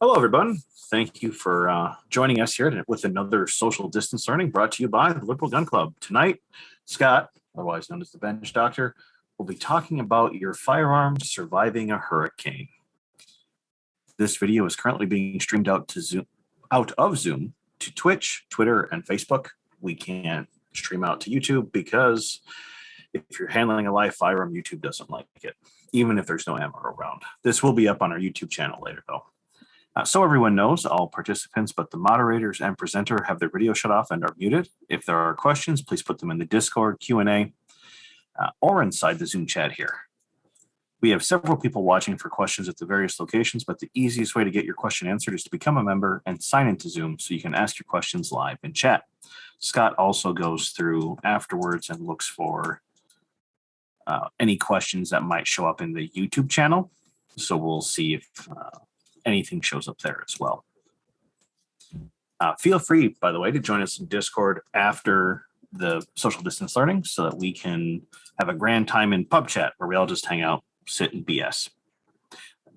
Hello, everyone. Thank you for joining us here with another social distance learning brought to you by the Liberal Gun Club. Tonight, Scott, otherwise known as the Bench Doctor, will be talking about your firearms surviving a hurricane. This video is currently being streamed out of Zoom to Twitch, Twitter, and Facebook. We can't stream out to YouTube because if you're handling a live firearm, YouTube doesn't like it, even if there's no ammo around. This will be up on our YouTube channel later, though. So everyone knows, all participants but the moderators and presenter have their video shut off and are muted. If there are questions, please put them in the Discord Q&A or inside the Zoom chat here. We have several people watching for questions at the various locations, but the easiest way to get your question answered is to become a member and sign into Zoom so you can ask your questions live in chat. Scott also goes through afterwards and looks for any questions that might show up in the YouTube channel. So we'll see if anything shows up there as well. Feel free, by the way, to join us in Discord after the social distance learning so that we can have a grand time in pub chat where we all just hang out, sit and BS.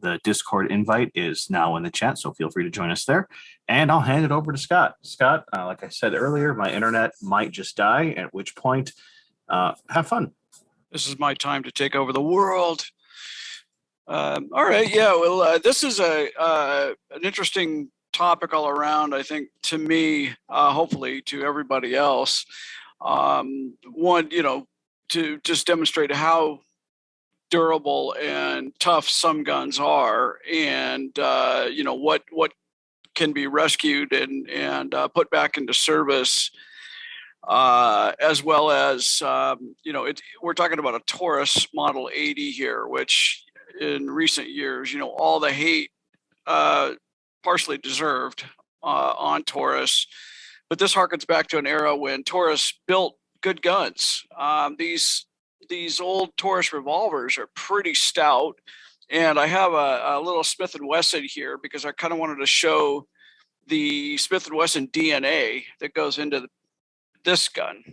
The Discord invite is now in the chat, so feel free to join us there. And I'll hand it over to Scott. Scott, like I said earlier, my internet might just die, at which point, have fun. This is my time to take over the world. All right, yeah, well, this is an interesting topic all around, I think, to me, hopefully to everybody else. One, to just demonstrate how durable and tough some guns are, and what can be rescued and put back into service, as well as we're talking about a Taurus Model 80 here, which in recent years, all the hate partially deserved on Taurus, but this harkens back to an era when Taurus built good guns. These old Taurus revolvers are pretty stout, and I have a little Smith & Wesson here because I kind of wanted to show the Smith & Wesson DNA that goes into this gun.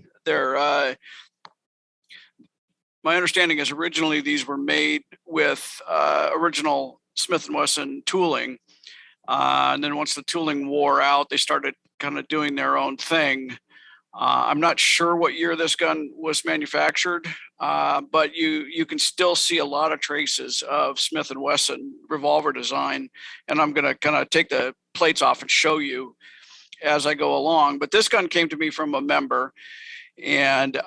My understanding is originally these were made with original Smith & Wesson tooling. And then once the tooling wore out, they started kind of doing their own thing. I'm not sure what year this gun was manufactured, but you can still see a lot of traces of Smith & Wesson revolver design. And I'm going to kind of take the plates off and show you as I go along. But this gun came to me from a member, and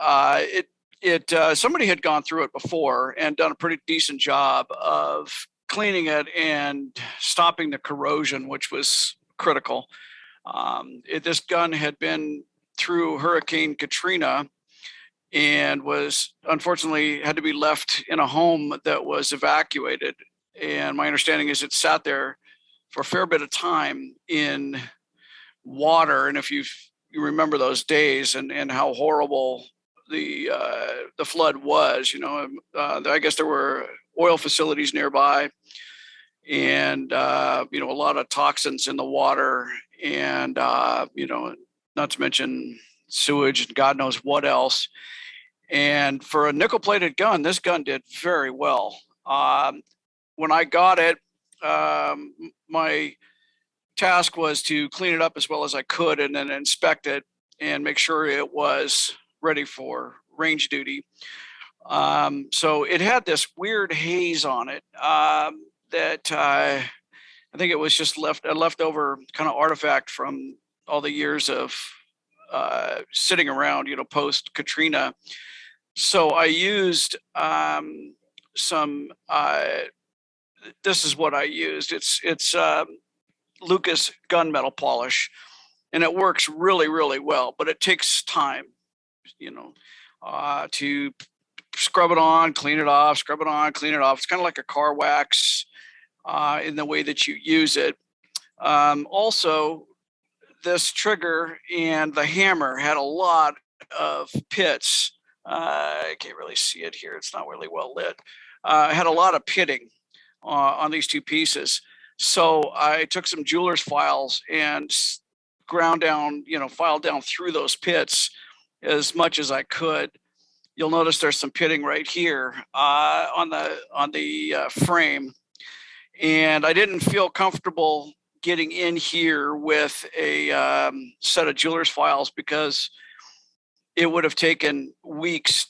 somebody had gone through it before and done a pretty decent job of cleaning it and stopping the corrosion, which was critical. This gun had been through Hurricane Katrina and was unfortunately had to be left in a home that was evacuated. And my understanding is it sat there for a fair bit of time in water. And if you remember those days and how horrible the flood was, I guess there were oil facilities nearby, and a lot of toxins in the water, and not to mention sewage and God knows what else. And for a nickel-plated gun, this gun did very well. When I got it, my task was to clean it up as well as I could and then inspect it and make sure it was ready for range duty. So it had this weird haze on it that I think it was just a leftover kind of artifact from all the years of sitting around, post Katrina. So I used some. This is what I used. It's Lucas gunmetal polish, and it works really, really well. But it takes time, to scrub it on, clean it off, scrub it on, clean it off. It's kind of like a car wax in the way that you use it. Also, this trigger and the hammer had a lot of pits. I can't really see it here. It's not really well lit. It had a lot of pitting on these two pieces. So I took some jeweler's files and ground down, filed down through those pits as much as I could. You'll notice there's some pitting right here on the frame, and I didn't feel comfortable getting in here with a set of jeweler's files, because it would have taken weeks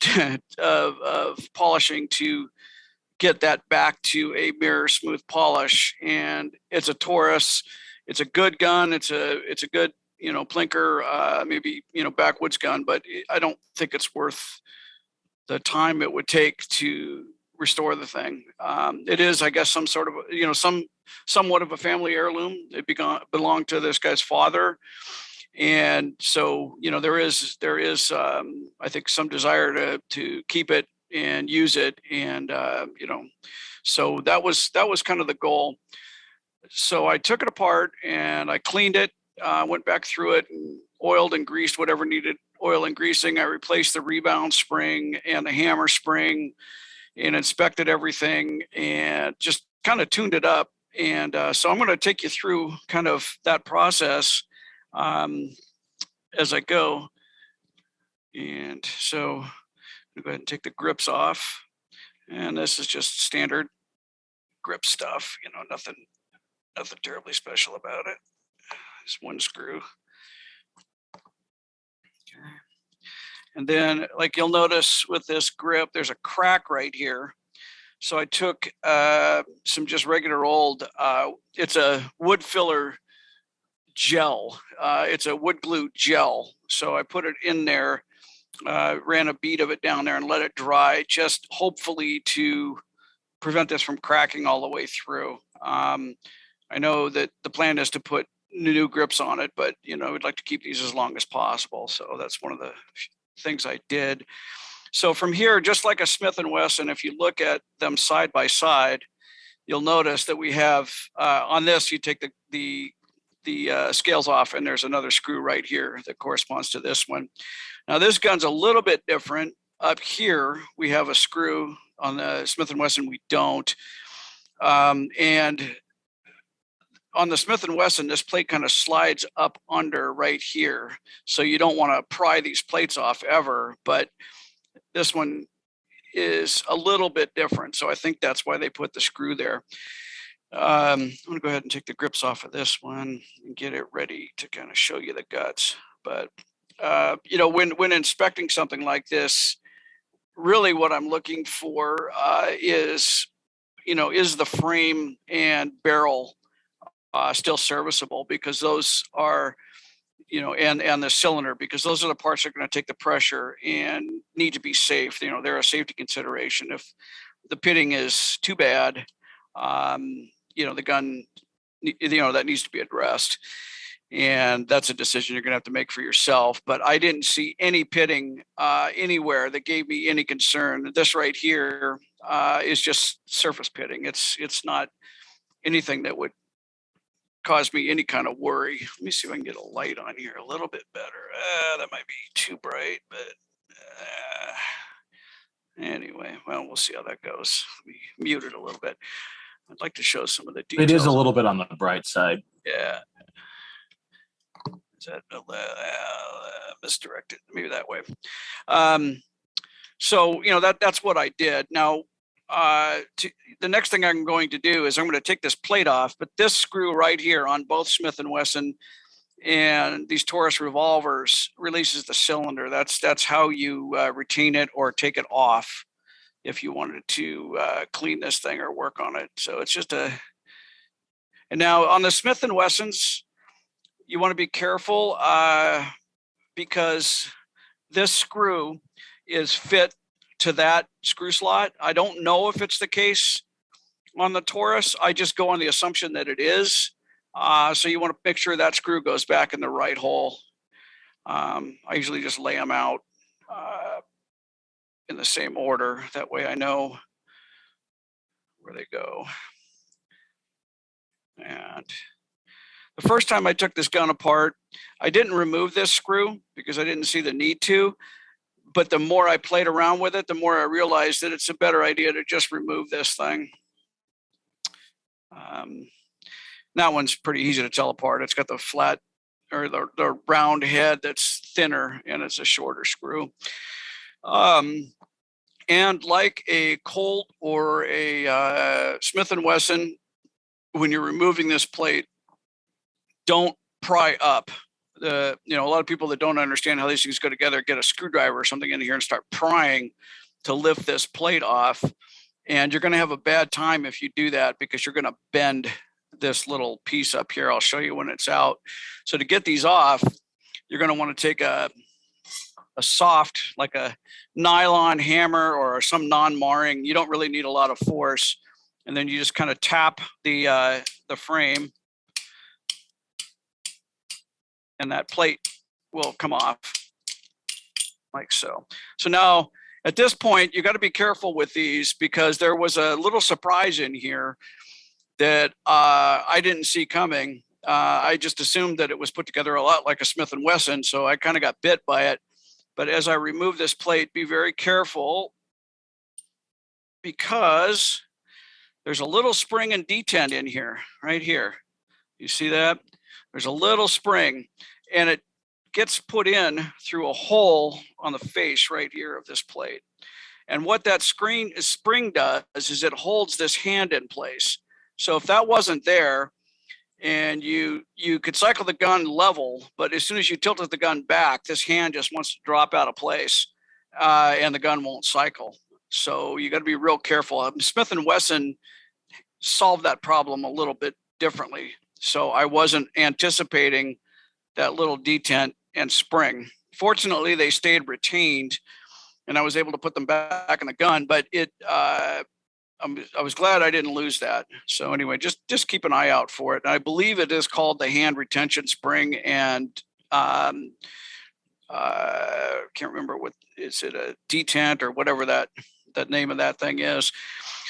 of polishing to get that back to a mirror smooth polish. And it's a Taurus. It's a good gun. It's a good, plinker, maybe, backwoods gun, but I don't think it's worth the time it would take to restore the thing. It is, I guess, some sort of, somewhat of a family heirloom. It belonged to this guy's father. And so, there is, I think, some desire to keep it and use it. And, so that was kind of the goal. So I took it apart and I cleaned it, went back through it and oiled and greased whatever needed oil and greasing. I replaced the rebound spring and the hammer spring and inspected everything and just kind of tuned it up. And so I'm going to take you through kind of that process as I go. And so I'm going to go ahead and take the grips off. And this is just standard grip stuff, nothing terribly special about it. Just one screw. Okay. And then, like you'll notice with this grip, there's a crack right here. So I took some just regular old, it's a wood filler gel. It's a wood glue gel. So I put it in there, ran a bead of it down there and let it dry, just hopefully to prevent this from cracking all the way through. I know that the plan is to put new grips on it, but we'd like to keep these as long as possible. So that's one of the things I did. So from here, just like a Smith & Wesson, if you look at them side by side, you'll notice that we have on this, you take the scales off and there's another screw right here that corresponds to this one. Now this gun's a little bit different. Up here, we have a screw. On the Smith & Wesson, we don't. And on the Smith & Wesson, this plate kind of slides up under right here. So you don't want to pry these plates off ever, but this one is a little bit different. So I think that's why they put the screw there. I'm going to go ahead and take the grips off of this one and get it ready to kind of show you the guts. But, when inspecting something like this, really what I'm looking for is the frame and barrel still serviceable, because those are, and the cylinder, because those are the parts that are going to take the pressure and need to be safe. They're a safety consideration. If the pitting is too bad, the gun, that needs to be addressed. And that's a decision you're going to have to make for yourself. But I didn't see any pitting anywhere that gave me any concern. This right here is just surface pitting. It's not anything that would cause me any kind of worry. Let me see if I can get a light on here a little bit better. That might be too bright, but anyway, well, we'll see how that goes. Let me mute it a little bit. I'd like to show some of the details. It is a little bit on the bright side. Yeah. Is that misdirected? Maybe that way. So that's what I did. Now, the next thing I'm going to do is I'm going to take this plate off, but this screw right here on both Smith & Wesson and these Taurus revolvers releases the cylinder. That's how you retain it or take it off if you wanted to clean this thing or work on it. So it's just and now on the Smith & Wessons, you want to be careful because this screw is fit to that screw slot. I don't know if it's the case on the Taurus. I just go on the assumption that it is. So you want to make sure that screw goes back in the right hole. I usually just lay them out in the same order. That way I know where they go. And the first time I took this gun apart, I didn't remove this screw because I didn't see the need to. But the more I played around with it, the more I realized that it's a better idea to just remove this thing. That one's pretty easy to tell apart. It's got the flat or the round head that's thinner, and it's a shorter screw. And like a Colt or a Smith & Wesson, when you're removing this plate, don't pry up. A lot of people that don't understand how these things go together get a screwdriver or something in here and start prying to lift this plate off. And you're going to have a bad time if you do that, because you're going to bend this little piece up here. I'll show you when it's out. So to get these off, you're going to want to take a soft, like a nylon hammer or some non-marring. You don't really need a lot of force. And then you just kind of tap the frame, and that plate will come off like so. So now at this point, you got to be careful with these, because there was a little surprise in here that I didn't see coming. I just assumed that it was put together a lot like a Smith & Wesson, so I kind of got bit by it. But as I remove this plate, be very careful, because there's a little spring and detent in here, right here. You see that? There's a little spring, and it gets put in through a hole on the face right here of this plate. And what that spring does is it holds this hand in place. So if that wasn't there, and you could cycle the gun level, but as soon as you tilted the gun back, this hand just wants to drop out of place, and the gun won't cycle. So you got to be real careful. Smith & Wesson solved that problem a little bit differently. So I wasn't anticipating that little detent and spring. Fortunately, they stayed retained, and I was able to put them back in the gun, but I was glad I didn't lose that. So anyway, just keep an eye out for it. And I believe it is called the hand retention spring, and can't remember what, is it a detent or whatever that name of that thing is.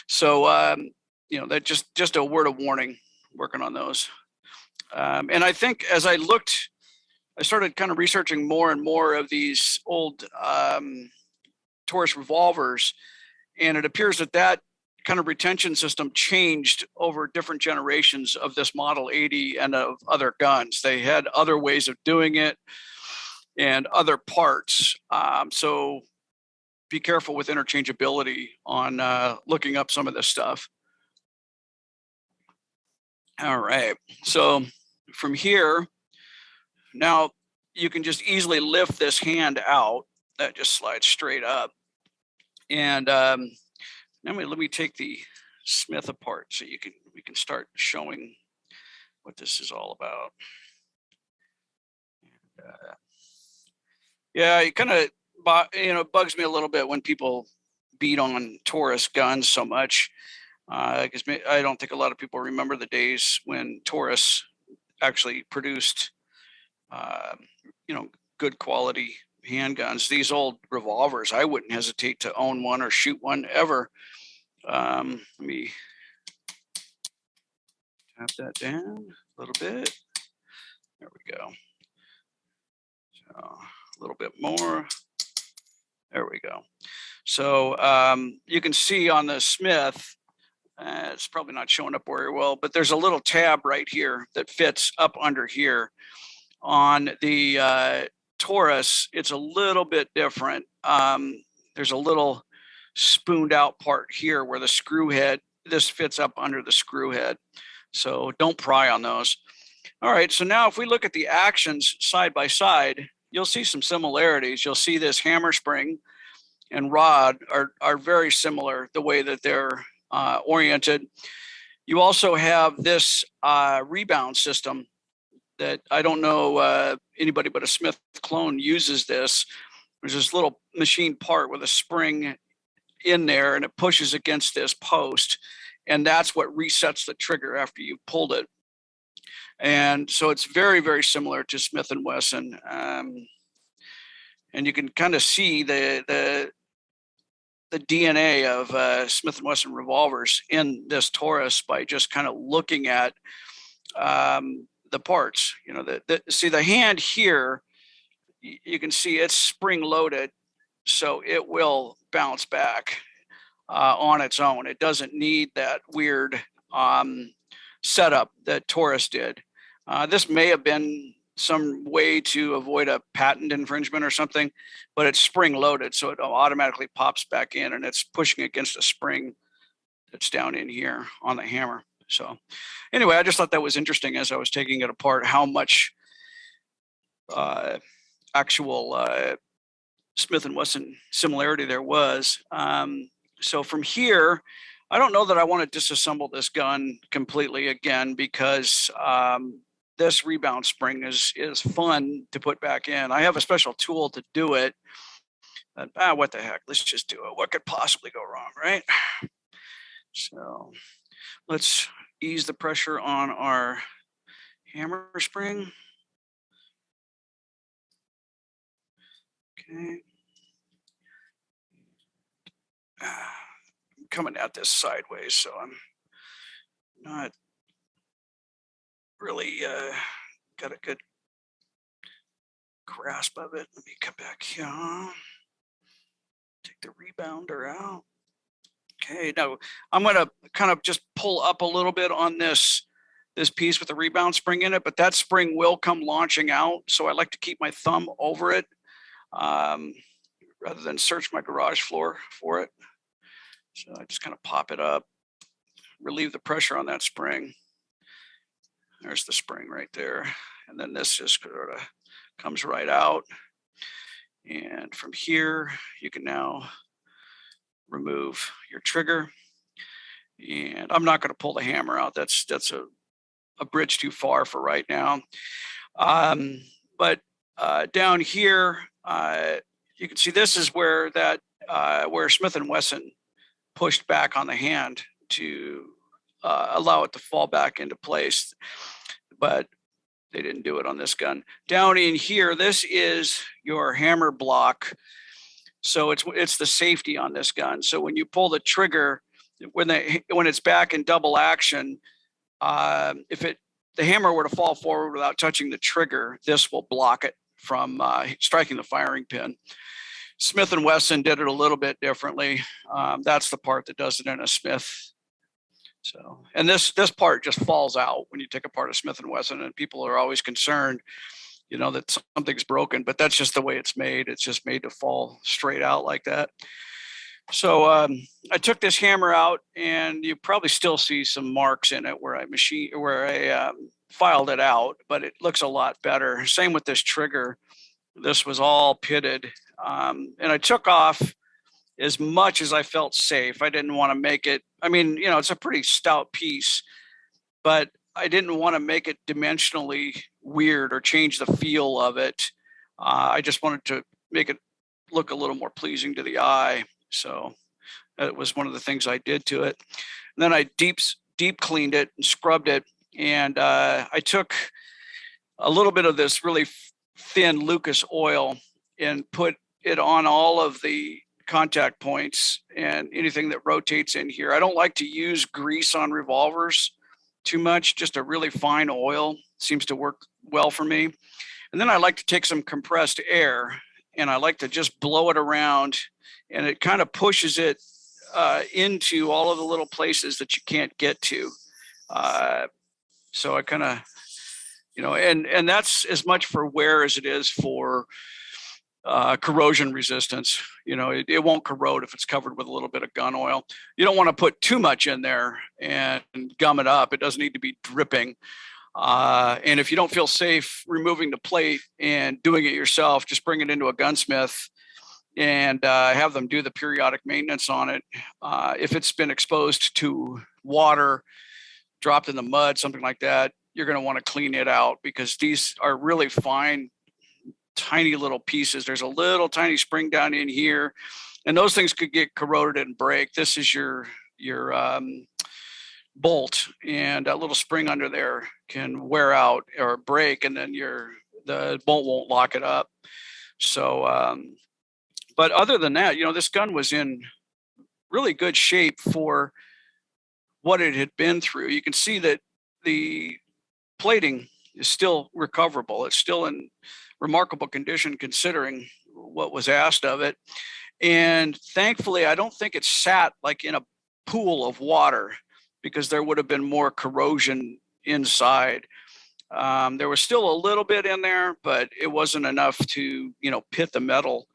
So that just a word of warning, working on those. And I think as I started kind of researching more and more of these old Taurus revolvers, and it appears that kind of retention system changed over different generations of this Model 80 and of other guns. They had other ways of doing it and other parts. So be careful with interchangeability on looking up some of this stuff. All right, so from here, now you can just easily lift this hand out. That just slides straight up. And let me take the Smith apart so we can start showing what this is all about. And, yeah, it kind of bugs me a little bit when people beat on Taurus guns so much, because I don't think a lot of people remember the days when Taurus actually produced good quality handguns. These old revolvers, I wouldn't hesitate to own one or shoot one ever. Let me tap that down a little bit. There we go. So a little bit more. There we go. So you can see on the Smith, it's probably not showing up very well, but there's a little tab right here that fits up under here. On the Taurus, it's a little bit different. There's a little spooned out part here where the screw head, this fits up under the screw head. So don't pry on those. All right, so now if we look at the actions side by side, you'll see some similarities. You'll see this hammer spring and rod are very similar, the way that they're oriented. You also have this rebound system that I don't know anybody but a Smith clone uses this. There's this little machine part with a spring in there, and it pushes against this post, and that's what resets the trigger after you've pulled it. And so it's very, very similar to Smith & Wesson. And you can kind of see the DNA of Smith & Wesson revolvers in this Taurus by just kind of looking at the parts. See the hand here, you can see it's spring loaded, so it will bounce back on its own. It doesn't need that weird setup that Taurus did. This may have been some way to avoid a patent infringement or something, but it's spring loaded, so it automatically pops back in, and it's pushing against a spring that's down in here on the hammer. So anyway, I just thought that was interesting as I was taking it apart, how much actual Smith & Wesson similarity there was. So from here, I don't know that I want to disassemble this gun completely again, because this rebound spring is fun to put back in. I have a special tool to do it. What the heck, let's just do it. What could possibly go wrong, right? So let's ease the pressure on our hammer spring. Okay. I'm coming at this sideways, so I'm not really got a good grasp of it. Let me come back here. Take the rebounder out. Okay, now I'm going to kind of just pull up a little bit on this piece with the rebound spring in it, but that spring will come launching out. So I like to keep my thumb over it rather than search my garage floor for it. So I just kind of pop it up, relieve the pressure on that spring. There's the spring right there. And then this just sort of comes right out. And from here, you can now remove your trigger. And I'm not going to pull the hammer out. That's a bridge too far for right now. But down here, you can see this is where where Smith & Wesson pushed back on the hand to allow it to fall back into place. But they didn't do it on this gun. Down in here, this is your hammer block. So it's the safety on this gun. So when you pull the trigger, when it's back in double action, if the hammer were to fall forward without touching the trigger, this will block it from striking the firing pin. Smith & Wesson did it a little bit differently. That's the part that does it in a Smith. So, and this part just falls out when you take apart a Smith & Wesson, and people are always concerned, that something's broken, but that's just the way it's made. It's just made to fall straight out like that. So I took this hammer out, and you probably still see some marks in it where I filed it out, but it looks a lot better. Same with this trigger. This was all pitted, and I took off as much as I felt safe. I didn't want to make it, it's a pretty stout piece, but I didn't want to make it dimensionally weird or change the feel of it. I just wanted to make it look a little more pleasing to the eye. So that was one of the things I did to it. And then I deep cleaned it and scrubbed it. And I took a little bit of this really thin Lucas oil and put it on all of the contact points and anything that rotates in here. I don't like to use grease on revolvers too much. Just a really fine oil seems to work well for me. And then I like to take some compressed air, and I like to just blow it around, and it kind of pushes it into all of the little places that you can't get to. So I kind of, and that's as much for wear as it is for corrosion resistance. It won't corrode if it's covered with a little bit of gun oil. You don't want to put too much in there and gum it up. It doesn't need to be dripping. And if you don't feel safe removing the plate and doing it yourself, just bring it into a gunsmith and have them do the periodic maintenance on it. If it's been exposed to water, dropped in the mud, something like that, you're going to want to clean it out, because these are really fine, tiny little pieces. There's a little tiny spring down in here, and those things could get corroded and break. This is your bolt, and that little spring under there can wear out or break, and then the bolt won't lock it up. So, but other than that, this gun was in really good shape for what it had been through. You can see that the plating is still recoverable. It's still in remarkable condition considering what was asked of it. And thankfully, I don't think it sat like in a pool of water, because there would have been more corrosion inside. There was still a little bit in there, but it wasn't enough to, pit the metal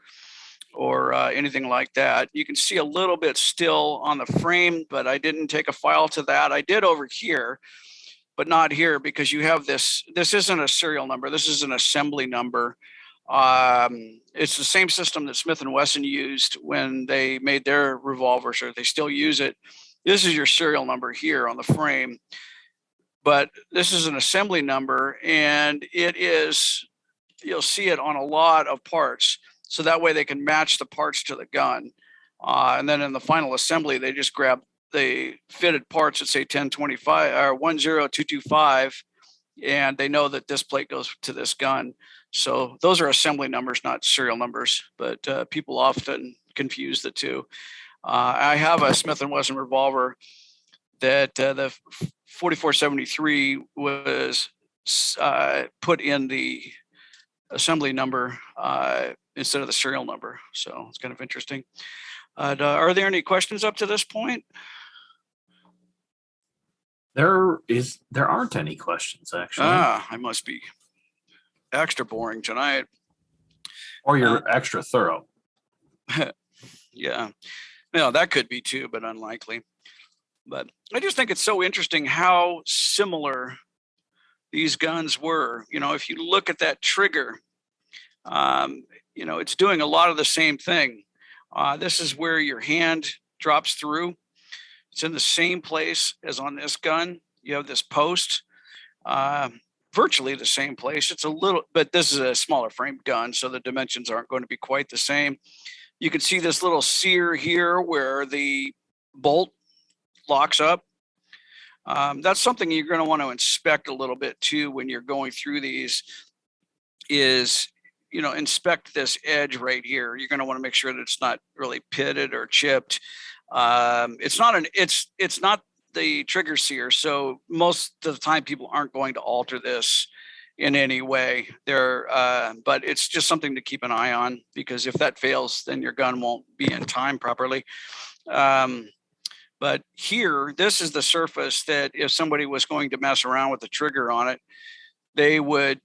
or anything like that. You can see a little bit still on the frame, but I didn't take a file to that. I did over here, but not here, because you have this isn't a serial number. This is an assembly number. It's the same system that Smith & Wesson used when they made their revolvers, or they still use it. This is your serial number here on the frame, but this is an assembly number, and it is, you'll see it on a lot of parts. So that way they can match the parts to the gun. And then in the final assembly, they just grab the fitted parts that say 1025 or 10225, and they know that this plate goes to this gun. So those are assembly numbers, not serial numbers, but people often confuse the two. I have a Smith & Wesson revolver that the 4473 was put in the assembly number instead of the serial number. So it's kind of interesting. Are there any questions up to this point? There aren't any questions, actually. I must be extra boring tonight. Or you're extra thorough. Yeah. No, that could be too, but unlikely. But I just think it's so interesting how similar these guns were. You know, if you look at that trigger, you know, it's doing a lot of the same thing. This is where your hand drops through. It's in the same place as on this gun. You have this post, virtually the same place. It's a little, but this is a smaller frame gun, so the dimensions aren't going to be quite the same. You can see this little sear here where the bolt locks up. That's something you're going to want to inspect a little bit too when you're going through these, is, you know, inspect this edge right here. You're going to want to make sure that it's not really pitted or chipped. It's not the trigger sear, so most of the time people aren't going to alter this in any way there, but it's just something to keep an eye on, because if that fails, then your gun won't be in time properly. But here, this is the surface that if somebody was going to mess around with the trigger on it, they would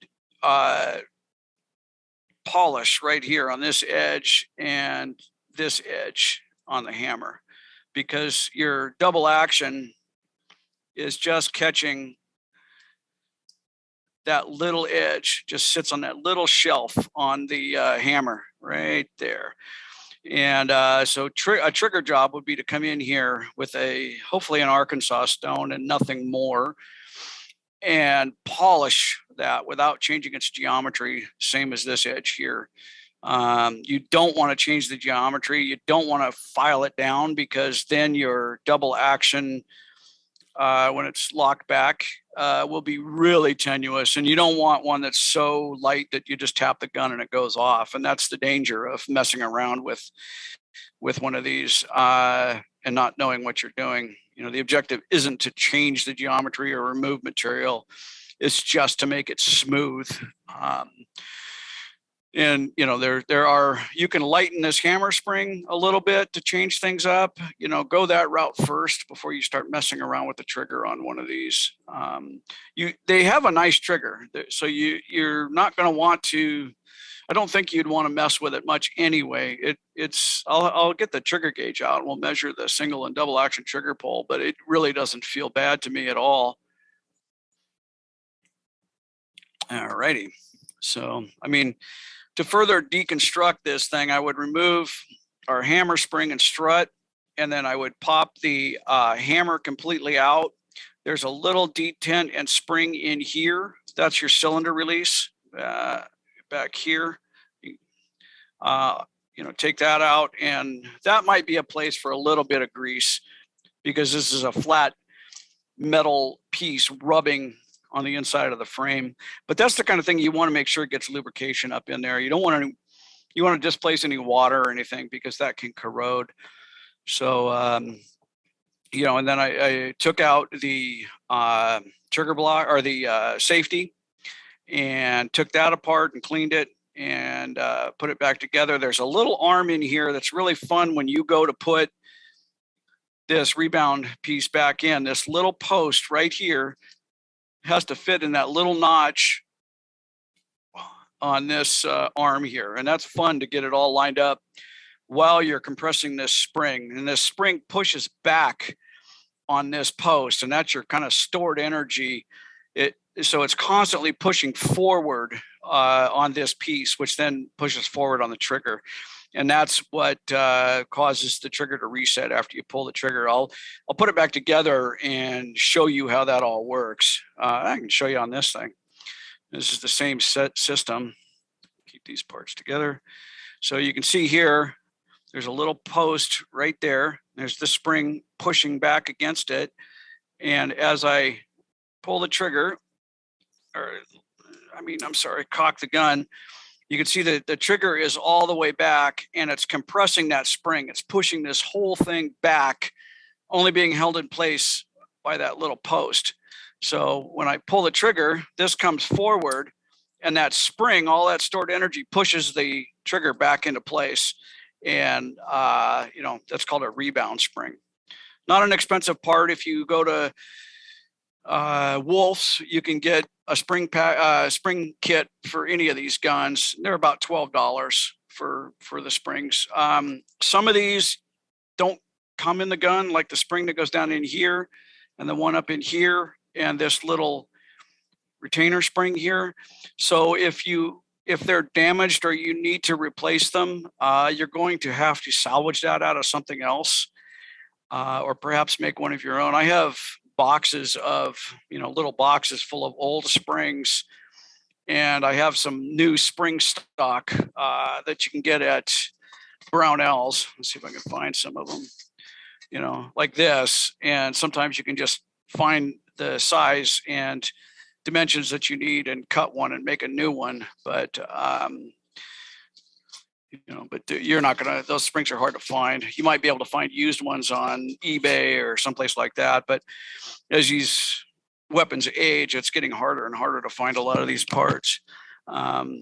polish right here on this edge and this edge on the hammer, because your double action is just catching that little edge, just sits on that little shelf on the hammer right there. And so a trigger job would be to come in here with hopefully an Arkansas stone and nothing more, and polish that without changing its geometry, same as this edge here. You don't want to change the geometry. You don't want to file it down, because then your double action, when it's locked back, will be really tenuous, and you don't want one that's so light that you just tap the gun and it goes off. And that's the danger of messing around with one of these and not knowing what you're doing. You know, the objective isn't to change the geometry or remove material. It's just to make it smooth. And, you know, you can lighten this hammer spring a little bit to change things up. You know, go that route first before you start messing around with the trigger on one of these. They have a nice trigger, so you're not going to want to. I don't think you'd want to mess with it much anyway. I'll get the trigger gauge out and we'll measure the single and double action trigger pull, but it really doesn't feel bad to me at all. All righty. So, I mean, to further deconstruct this thing, I would remove our hammer spring and strut, and then I would pop the hammer completely out. There's a little detent and spring in here. That's your cylinder release back here. You know, take that out, and that might be a place for a little bit of grease, because this is a flat metal piece rubbing on the inside of the frame. But that's the kind of thing you want to make sure it gets lubrication up in there. You don't want to displace any water or anything, because that can corrode. So, you know, and then I took out the trigger block, or the safety, and took that apart and cleaned it and put it back together. There's a little arm in here that's really fun when you go to put this rebound piece back in. This little post right here has to fit in that little notch on this arm here. And that's fun to get it all lined up. while you're compressing this spring, and this spring pushes back on this post, and that's your kind of stored energy. So it's constantly pushing forward on this piece, which then pushes forward on the trigger. And that's what causes the trigger to reset after you pull the trigger. I'll put it back together and show you how that all works. I can show you on this thing. This is the same set system. Keep these parts together. So you can see here, there's a little post right there. There's the spring pushing back against it. And as I pull the trigger, cock the gun, you can see that the trigger is all the way back and it's compressing that spring. It's pushing this whole thing back, only being held in place by that little post. So when I pull the trigger, this comes forward, and that spring, all that stored energy, pushes the trigger back into place. And, that's called a rebound spring. Not an expensive part. If you go to Wolf's, you can get a spring kit for any of these guns. They're about $12 for the springs. Some of these don't come in the gun, like the spring that goes down in here and the one up in here and this little retainer spring here. So if they're damaged or you need to replace them, you're going to have to salvage that out of something else, or perhaps make one of your own. I have boxes of, little boxes full of old springs, and I have some new spring stock that you can get at Brownells. Let's see if I can find some of them, like this. And sometimes you can just find the size and dimensions that you need and cut one and make a new one. But you're not gonna, those springs are hard to find. You might be able to find used ones on eBay or someplace like that, but as these weapons age, it's getting harder and harder to find a lot of these parts.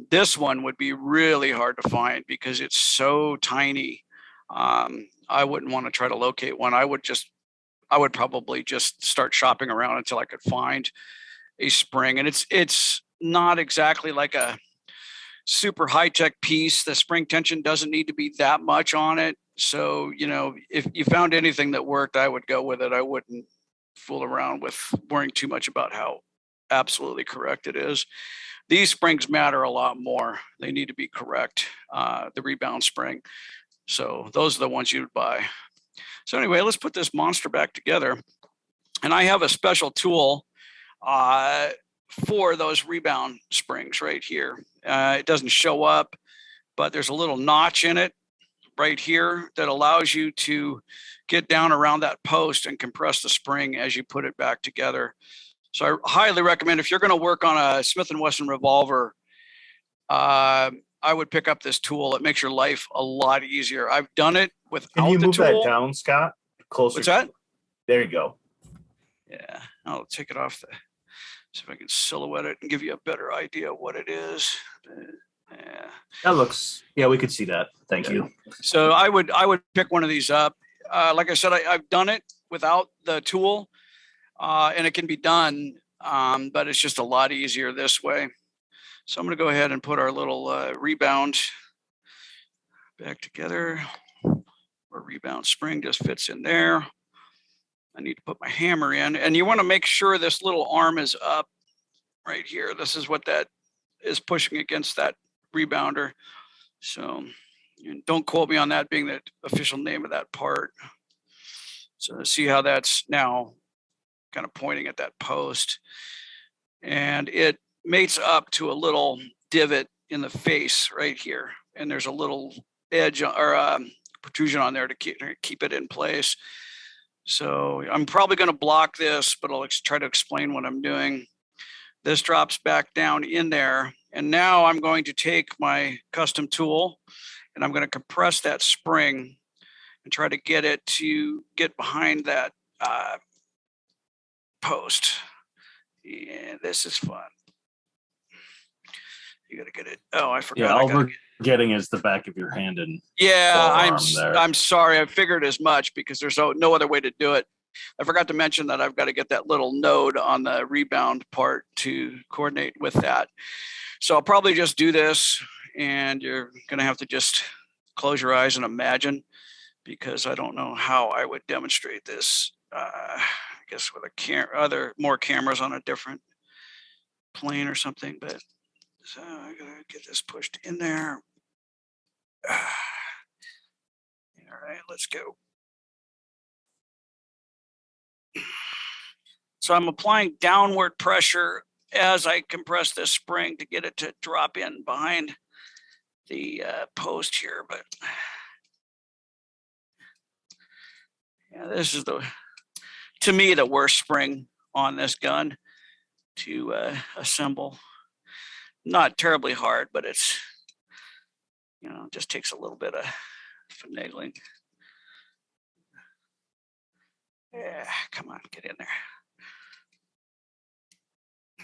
This one would be really hard to find because it's so tiny. I wouldn't want to try to locate one. I would probably just start shopping around until I could find a spring. And it's not exactly like a super high-tech piece. The spring tension doesn't need to be that much on it. So, if you found anything that worked, I would go with it. I wouldn't fool around with worrying too much about how absolutely correct it is. These springs matter a lot more. They need to be correct, the rebound spring. So those are the ones you would buy. So anyway, let's put this monster back together. And I have a special tool for those rebound springs right here. It doesn't show up, but there's a little notch in it right here that allows you to get down around that post and compress the spring as you put it back together. So I highly recommend, if you're going to work on a Smith & Wesson revolver, I would pick up this tool. It makes your life a lot easier. I've done it without the tool. Can you move that down, Scott? Closer. What's that? There you go. Yeah, I'll take it off. See if I can silhouette it and give you a better idea of what it is. Yeah, that looks. Yeah, we could see that. Thank you. So I would pick one of these up. Like I said, I've done it without the tool, and it can be done, but it's just a lot easier this way. So I'm going to go ahead and put our little rebound back together. Our rebound spring just fits in there. I need to put my hammer in, and you want to make sure this little arm is up right here. This is what that is pushing against that rebounder. So don't quote me on that being the official name of that part. So see how that's now kind of pointing at that post, and it mates up to a little divot in the face right here. And there's a little edge or protrusion on there to keep it in place. So I'm probably going to block this, but I'll try to explain what I'm doing. This drops back down in there. And now I'm going to take my custom tool and I'm going to compress that spring and try to get it to get behind that post. Yeah, this is fun. You got to get it. Oh, I forgot. Yeah, all we're getting is the back of your hand and I'm sorry. I figured as much because there's no other way to do it. I forgot to mention that I've got to get that little node on the rebound part to coordinate with that. So I'll probably just do this, and you're going to have to just close your eyes and imagine, because I don't know how I would demonstrate this. I guess with more cameras on a different plane or something, but so I gotta get this pushed in there. All right, let's go. So I'm applying downward pressure as I compress this spring to get it to drop in behind the post here, but yeah, this is to me, the worst spring on this gun to assemble. Not terribly hard, but it's, just takes a little bit of finagling. Yeah, come on, get in there.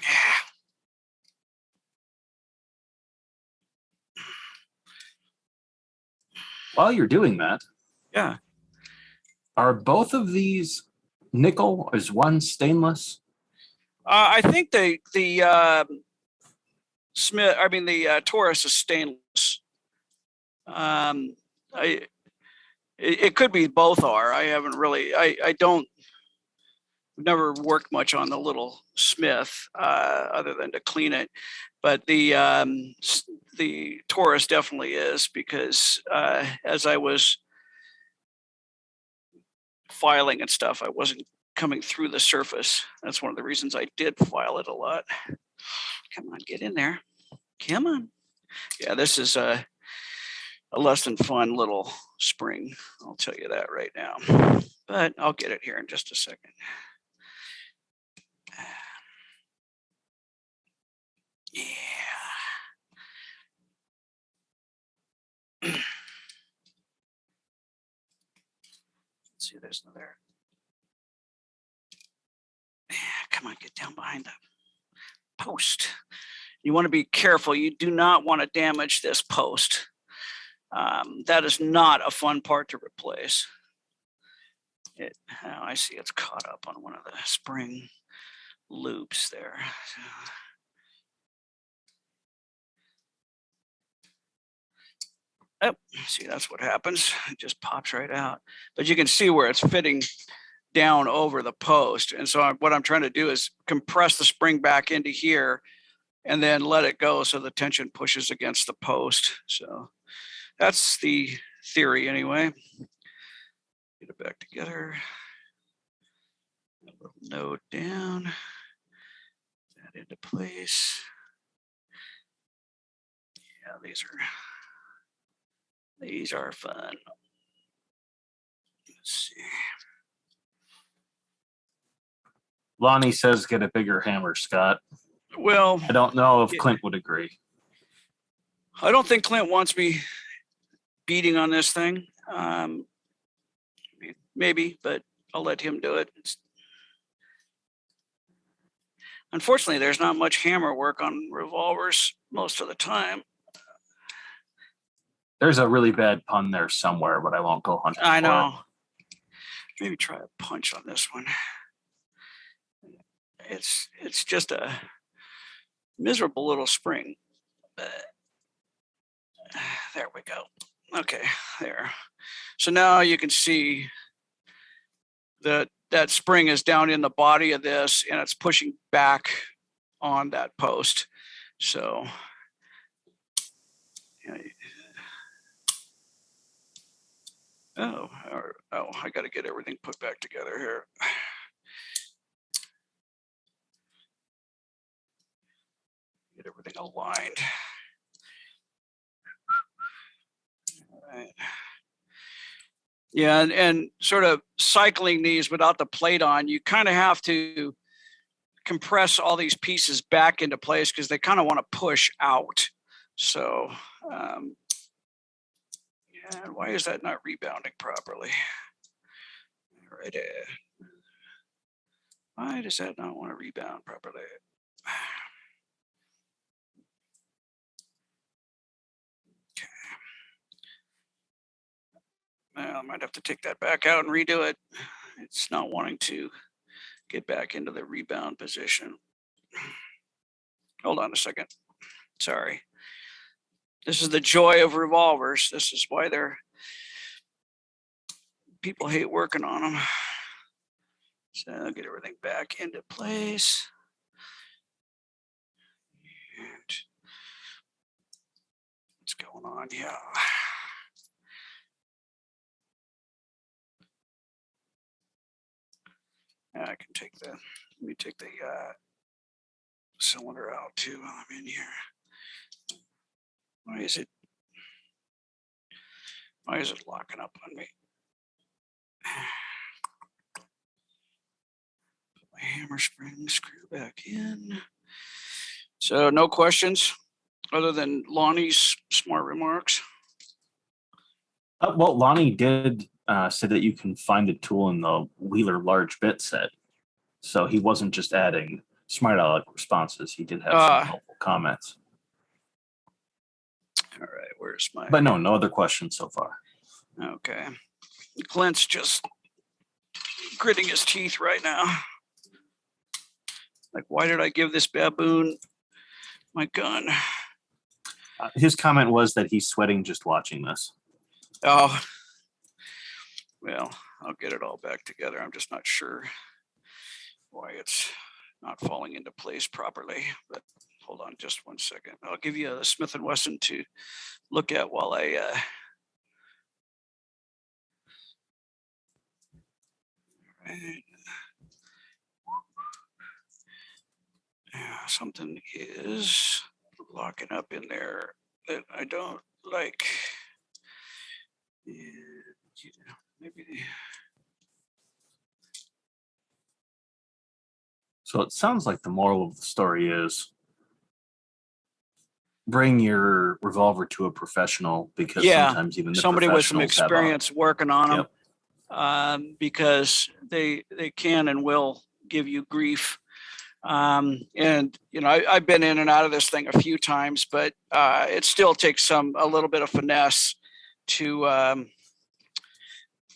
Yeah. While you're doing that, Yeah. are both of these nickel? Is one stainless? I think the Taurus is stainless. It could be both are. I haven't really. Never worked much on the little Smith other than to clean it, but the Taurus definitely is, because as I was filing and stuff, I wasn't coming through the surface. That's one of the reasons I did file it a lot. Come on, get in there. Come on. Yeah, this is a less than fun little spring. I'll tell you that right now, but I'll get it here in just a second. Yeah. See, there's another. Yeah, come on, get down behind the post. You want to be careful. You do not want to damage this post. That is not a fun part to replace. I see it's caught up on one of the spring loops there. Oh, see, that's what happens. It just pops right out. But you can see where it's fitting down over the post. And so what I'm trying to do is compress the spring back into here and then let it go so the tension pushes against the post. So that's the theory anyway. Get it back together. A little node down. That into place. Yeah, these are fun. Let's see. Lonnie says get a bigger hammer, Scott. Well, I don't know if Clint would agree. I don't think Clint wants me beating on this thing. Maybe, but I'll let him do it. Unfortunately, there's not much hammer work on revolvers most of the time. There's a really bad pun there somewhere, but I won't go hunting. I know. Maybe try a punch on this one. It's just a miserable little spring. There we go. Okay, there. So now you can see that spring is down in the body of this, and it's pushing back on that post. So I got to get everything put back together here. Get everything aligned. All right. Yeah, and sort of cycling these without the plate on, you kind of have to compress all these pieces back into place because they kind of want to push out. So, yeah, why is that not rebounding properly? Right there. Why does that not want to rebound properly? Okay. Well, I might have to take that back out and redo it. It's not wanting to get back into the rebound position. Hold on a second. Sorry. This is the joy of revolvers. This is why people hate working on them. So I'll get everything back into place. And what's going on here? I can take let me take the cylinder out too while I'm in here. Why is it locking up on me? Put my hammer spring screw back in. So no questions other than Lonnie's smart remarks. Well, Lonnie did say that you can find a tool in the Wheeler large bit set. So he wasn't just adding smart aleck responses. He did have some helpful comments. All right, where's my... But no other questions so far. Okay. Clint's just gritting his teeth right now. Like, why did I give this baboon my gun? His comment was that he's sweating just watching this. Oh, well, I'll get it all back together. I'm just not sure why it's not falling into place properly, but hold on just 1 second. I'll give you a Smith & Wesson to look at while I right. Something is locking up in there that I don't like. Maybe. So it sounds like the moral of the story is bring your revolver to a professional, because sometimes even the somebody with some professionals have experience working on them, because they can and will give you grief. And I've been in and out of this thing a few times, but it still takes a little bit of finesse to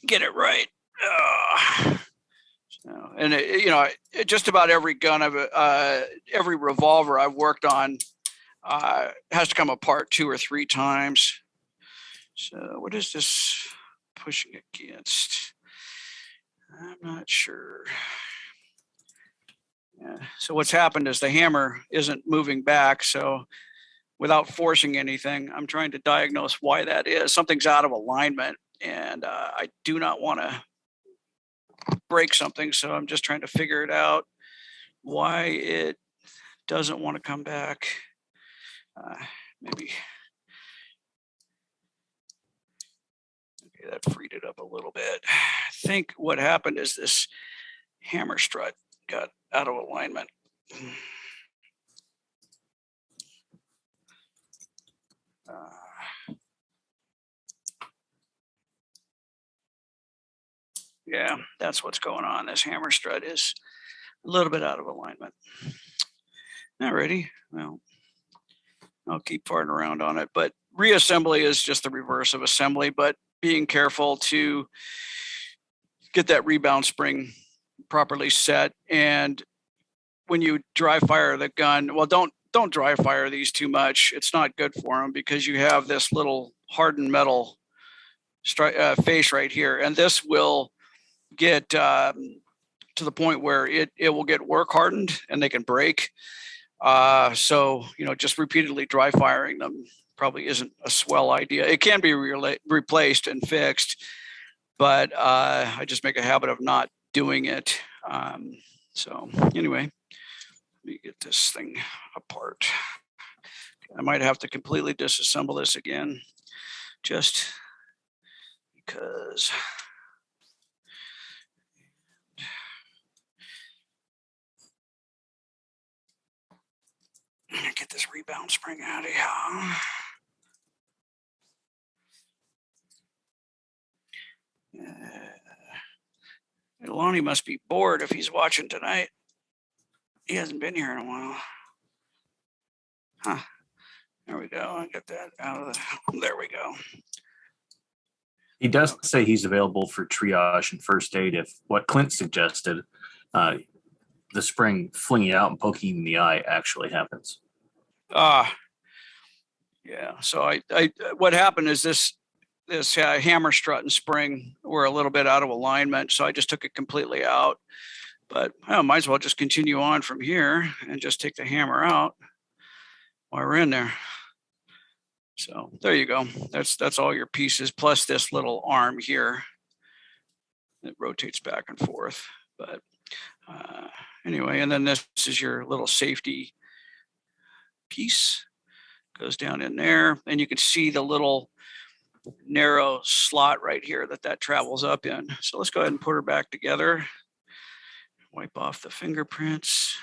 get it right. And just about every gun every revolver I've worked on has to come apart 2 or 3 times. So what is this pushing against? I'm not sure. Yeah. So what's happened is the hammer isn't moving back. So without forcing anything, I'm trying to diagnose why that is. Something's out of alignment, and I do not want to break something. So I'm just trying to figure it out, why it doesn't want to come back. Maybe. Okay, that freed it up a little bit. I think what happened is this hammer strut got out of alignment. Yeah, that's what's going on. This hammer strut is a little bit out of alignment. Alrighty, well, I'll keep farting around on it, but reassembly is just the reverse of assembly, but being careful to get that rebound spring properly set. And when you dry fire the gun, well, don't dry fire these too much. It's not good for them, because you have this little hardened metal face right here, and this will get to the point where it will get work hardened and they can break. So just repeatedly dry firing them probably isn't a swell idea. It can be replaced and fixed, but I just make a habit of not doing it. So anyway, let me get this thing apart. I might have to completely disassemble this again, just because. Get this rebound spring out of here. Lonnie must be bored if he's watching tonight. He hasn't been here in a while. Huh. There we go. I got that out of the... There we go. He does say he's available for triage and first aid if what Clint suggested, the spring flinging out and poking in the eye, actually happens. Yeah, Yeah. So what happened is this hammer strut and spring were a little bit out of alignment. So I just took it completely out, but I might as well just continue on from here and just take the hammer out while we're in there. So there you go. That's all your pieces, plus this little arm here that rotates back and forth. But anyway, and then this is your little safety piece, goes down in there, and you can see the little narrow slot right here that travels up in. So let's go ahead and put her back together. Wipe off the fingerprints.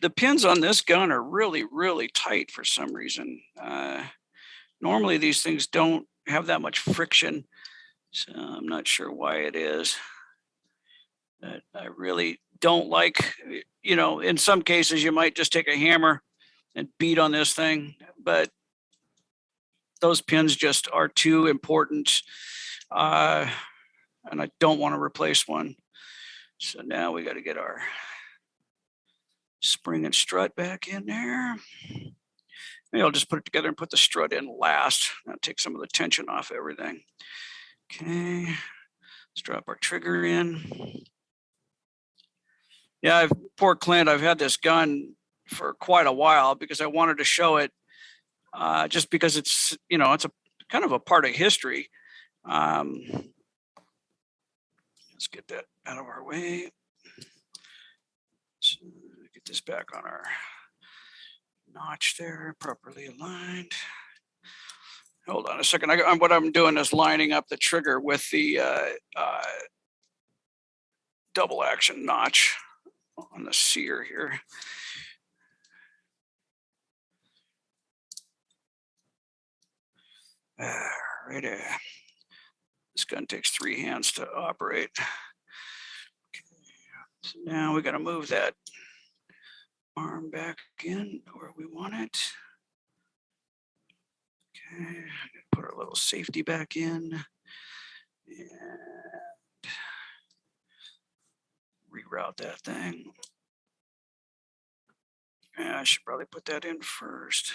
The pins on this gun are really, really tight for some reason. Normally these things don't have that much friction, so I'm not sure why it is. But I really don't like, in some cases you might just take a hammer and beat on this thing, but those pins just are too important, and I don't want to replace one. So now we got to get our spring and strut back in there. Maybe I'll just put it together and put the strut in last. That'll take some of the tension off everything. Okay, let's drop our trigger in. Yeah, poor Clint, I've had this gun for quite a while because I wanted to show it, just because it's, it's a kind of a part of history. Let's get that out of our way. So get this back on our notch there, properly aligned. Hold on a second. What I'm doing is lining up the trigger with the double action notch on the sear here. Right there. This gun takes 3 hands to operate. Okay. So now we got to move that arm back in where we want it. Okay, put our little safety back in and reroute that thing. Yeah, I should probably put that in first.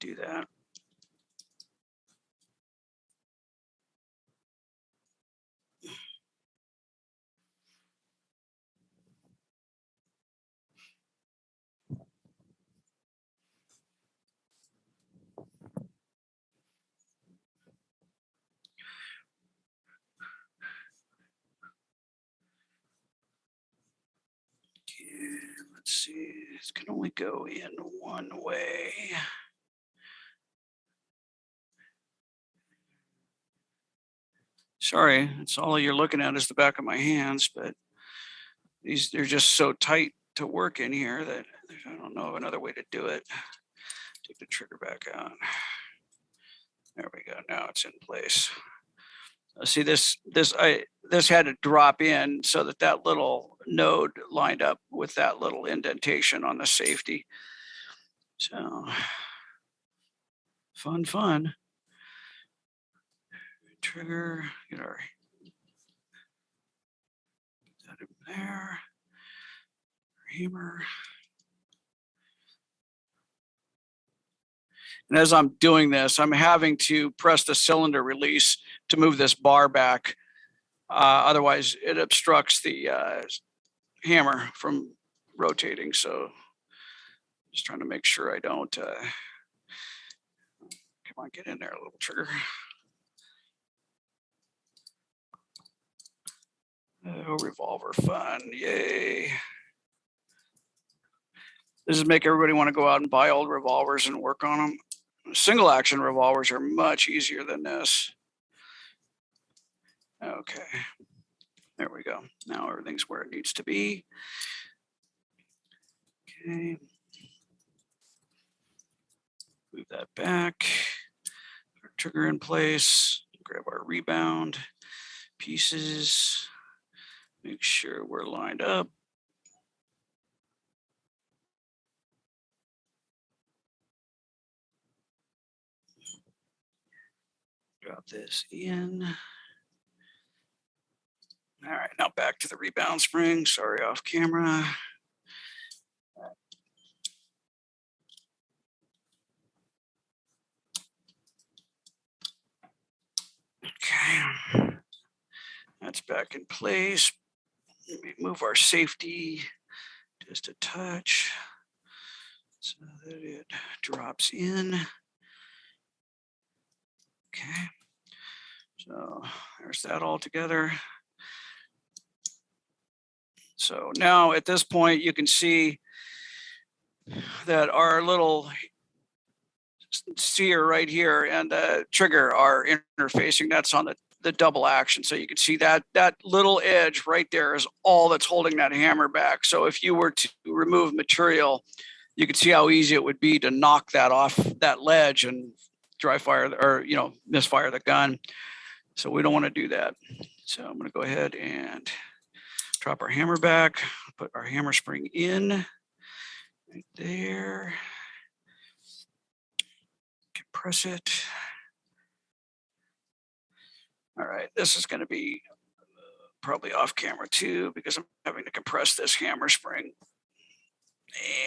Do that. Let's see, it can only go in one way. Sorry, it's all you're looking at is the back of my hands, but they're just so tight to work in here that I don't know of another way to do it. Take the trigger back out. There we go. Now it's in place. See, this had to drop in so that little node lined up with that little indentation on the safety. So fun. Trigger, get our that in there. Hammer. And as I'm doing this, I'm having to press the cylinder release to move this bar back. Otherwise, it obstructs the hammer from rotating. So just trying to make sure I don't. Come on, get in there, a little trigger. Oh, revolver fun. Yay. This is make everybody want to go out and buy old revolvers and work on them. Single action revolvers are much easier than this. Okay, there we go. Now everything's where it needs to be. Okay. Move that back. Our trigger in place. Grab our rebound pieces. Make sure we're lined up. Drop this in. All right, now back to the rebound spring. Sorry, off camera. Okay, that's back in place. Let me move our safety just a touch so that it drops in. Okay, so there's that all together. So now at this point, you can see that our little sear right here and the trigger are interfacing. That's on the double action. So you can see that little edge right there is all that's holding that hammer back. So if you were to remove material, you could see how easy it would be to knock that off that ledge and dry fire or, misfire the gun. So we don't want to do that. So I'm going to go ahead and drop our hammer back, put our hammer spring in right there. Compress it. All right, this is going to be probably off camera too, because I'm having to compress this hammer spring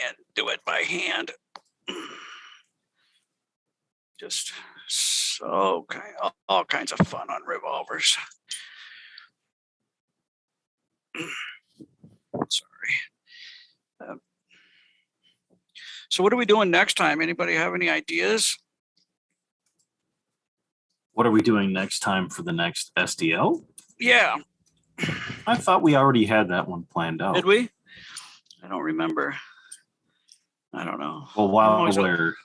and do it by hand. Just so all kinds of fun on revolvers. Sorry. So what are we doing next time? Anybody have any ideas? What are we doing next time for the next SDL? Yeah. I thought we already had that one planned out. Did we? I don't remember. I don't know. Well, while we're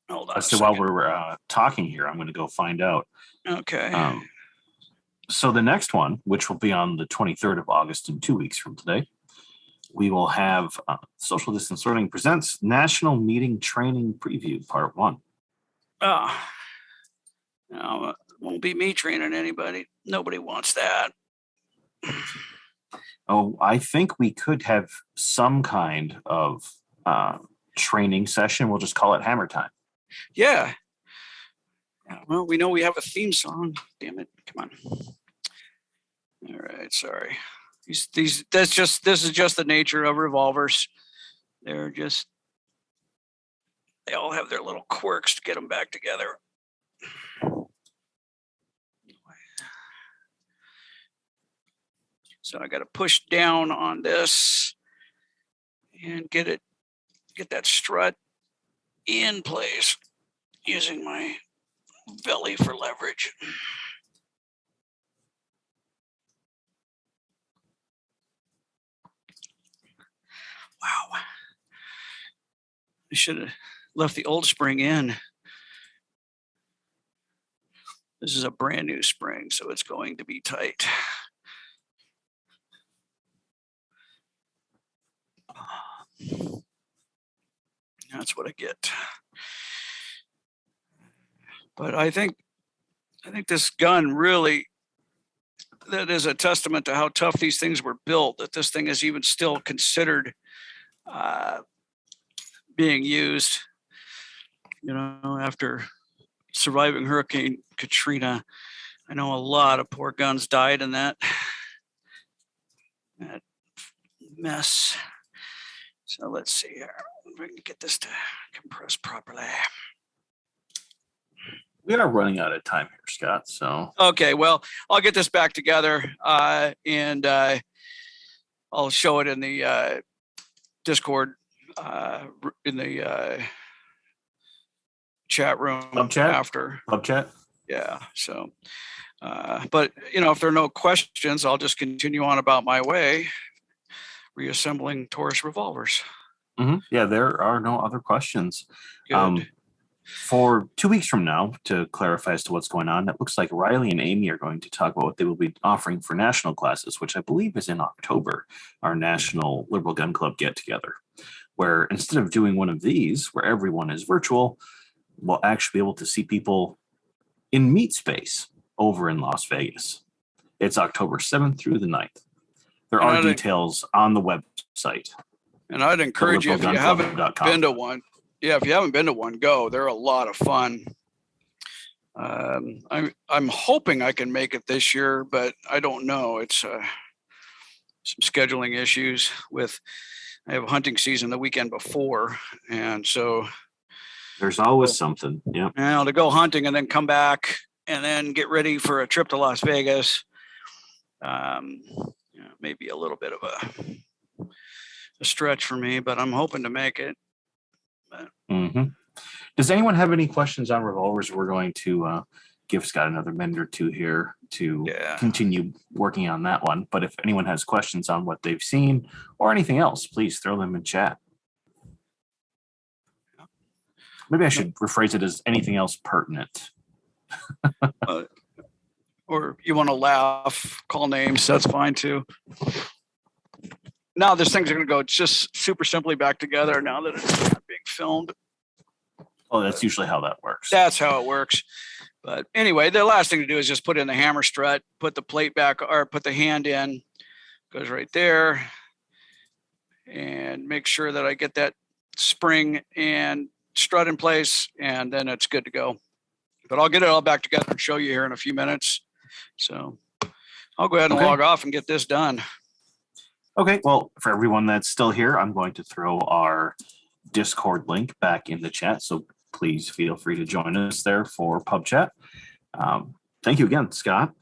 hold on. So while we're talking here, I'm going to go find out. Okay. So the next one, which will be on the 23rd of August in 2 weeks from today, we will have Social Distance Learning Presents National Meeting Training Preview Part 1. No, it won't be me training anybody. Nobody wants that. Oh, I think we could have some kind of training session. We'll just call it Hammer Time. Yeah. Well, we know we have a theme song. Damn it. Come on. All right. Sorry. This is just the nature of revolvers. They all have their little quirks to get them back together. So I got to push down on this and get that strut in place using my belly for leverage. Wow. I should have left the old spring in. This is a brand new spring, so it's going to be tight. That's what I get. But I think this gun really, that is a testament to how tough these things were built, that this thing is even still considered being used, after surviving Hurricane Katrina. I know a lot of poor guns died in that mess. So let's see here. If we can get this to compress properly. We are running out of time here, Scott. So okay, well, I'll get this back together and I'll show it in the Discord in the chat room after. Pub chat? Yeah. So, but if there are no questions, I'll just continue on about my way, reassembling Taurus revolvers. Mm-hmm. Yeah, there are no other questions. Good. For 2 weeks from now, to clarify as to what's going on, it looks like Riley and Amy are going to talk about what they will be offering for national classes, which I believe is in October, our National Liberal Gun Club get-together, where instead of doing one of these, where everyone is virtual, we'll actually be able to see people in meet space over in Las Vegas. It's October 7th through the 9th. There are details on the website. And I'd encourage you, if you haven't been to one, if you haven't been to one, go. They're a lot of fun. I'm hoping I can make it this year, but I don't know. It's some scheduling issues with. I have hunting season the weekend before, and so there's always something. Yeah. Now to go hunting and then come back and then get ready for a trip to Las Vegas. Maybe a little bit of a stretch for me, but I'm hoping to make it. Does anyone have any questions on revolvers? We're going to give Scott another minute or two here to continue working on that one. But if anyone has questions on what they've seen or anything else, please throw them in chat. Maybe I should rephrase it as anything else pertinent. Or you want to laugh, call names, that's fine too. Now this thing's going to go just super simply back together now that it's not being filmed. Oh, that's usually how that works. That's how it works. But anyway, the last thing to do is just put in the hammer strut, put the plate back, or put the hand in, goes right there, and make sure that I get that spring and strut in place, and then it's good to go. But I'll get it all back together and show you here in a few minutes. So I'll go ahead and log off and get this done. Okay, well, for everyone that's still here, I'm going to throw our Discord link back in the chat. So please feel free to join us there for pub chat. Thank you again, Scott.